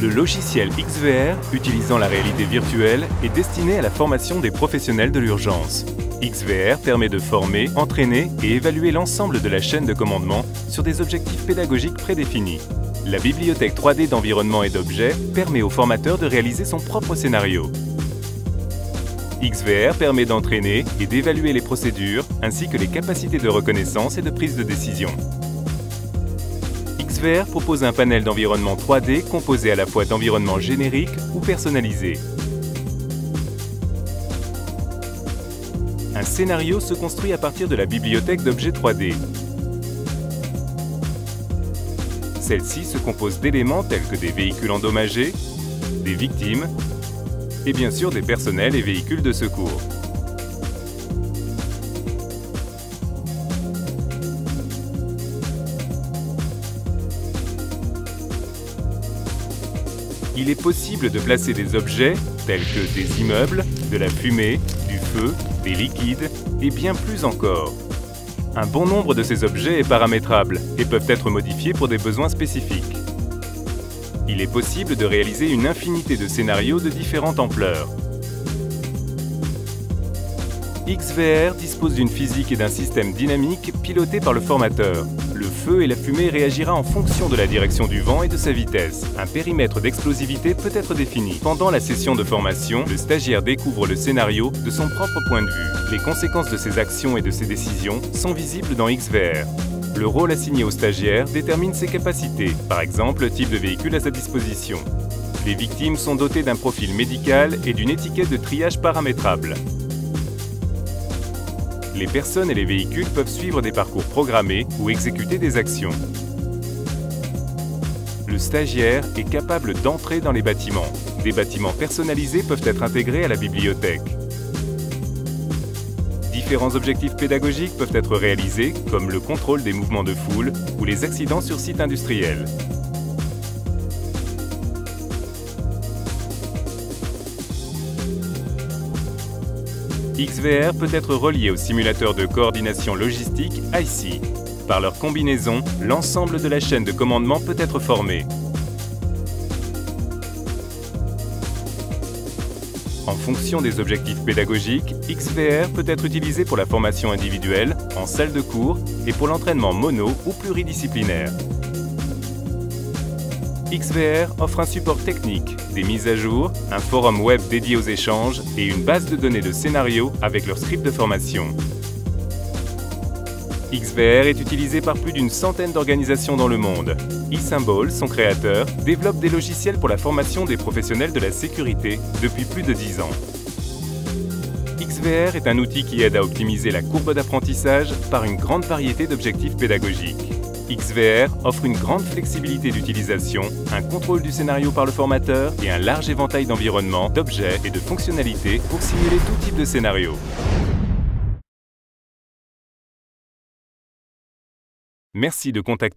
Le logiciel XVR, utilisant la réalité virtuelle, est destiné à la formation des professionnels de l'urgence. XVR permet de former, entraîner et évaluer l'ensemble de la chaîne de commandement sur des objectifs pédagogiques prédéfinis. La bibliothèque 3D d'environnement et d'objets permet au formateur de réaliser son propre scénario. XVR permet d'entraîner et d'évaluer les procédures ainsi que les capacités de reconnaissance et de prise de décision. XVR propose un panel d'environnement 3D composé à la fois d'environnements génériques ou personnalisés. Un scénario se construit à partir de la bibliothèque d'objets 3D. Celle-ci se compose d'éléments tels que des véhicules endommagés, des victimes et bien sûr des personnels et véhicules de secours. Il est possible de placer des objets tels que des immeubles, de la fumée, du feu, des liquides et bien plus encore. Un bon nombre de ces objets est paramétrable et peuvent être modifiés pour des besoins spécifiques. Il est possible de réaliser une infinité de scénarios de différentes ampleurs. XVR dispose d'une physique et d'un système dynamique piloté par le formateur. Le feu et la fumée réagira en fonction de la direction du vent et de sa vitesse. Un périmètre d'explosivité peut être défini. Pendant la session de formation, le stagiaire découvre le scénario de son propre point de vue. Les conséquences de ses actions et de ses décisions sont visibles dans XVR. Le rôle assigné au stagiaire détermine ses capacités, par exemple le type de véhicule à sa disposition. Les victimes sont dotées d'un profil médical et d'une étiquette de triage paramétrable. Les personnes et les véhicules peuvent suivre des parcours programmés ou exécuter des actions. Le stagiaire est capable d'entrer dans les bâtiments. Des bâtiments personnalisés peuvent être intégrés à la bibliothèque. Différents objectifs pédagogiques peuvent être réalisés, comme le contrôle des mouvements de foule ou les accidents sur site industriel. XVR peut être relié au simulateur de coordination logistique IC. Par leur combinaison, l'ensemble de la chaîne de commandement peut être formé. En fonction des objectifs pédagogiques, XVR peut être utilisé pour la formation individuelle, en salle de cours et pour l'entraînement mono ou pluridisciplinaire. XVR offre un support technique, des mises à jour, un forum web dédié aux échanges et une base de données de scénarios avec leur script de formation. XVR est utilisé par plus d'une centaine d'organisations dans le monde. eSymbol, son créateur, développe des logiciels pour la formation des professionnels de la sécurité depuis plus de 10 ans. XVR est un outil qui aide à optimiser la courbe d'apprentissage par une grande variété d'objectifs pédagogiques. XVR offre une grande flexibilité d'utilisation, un contrôle du scénario par le formateur et un large éventail d'environnements, d'objets et de fonctionnalités pour simuler tout type de scénario. Merci de contacter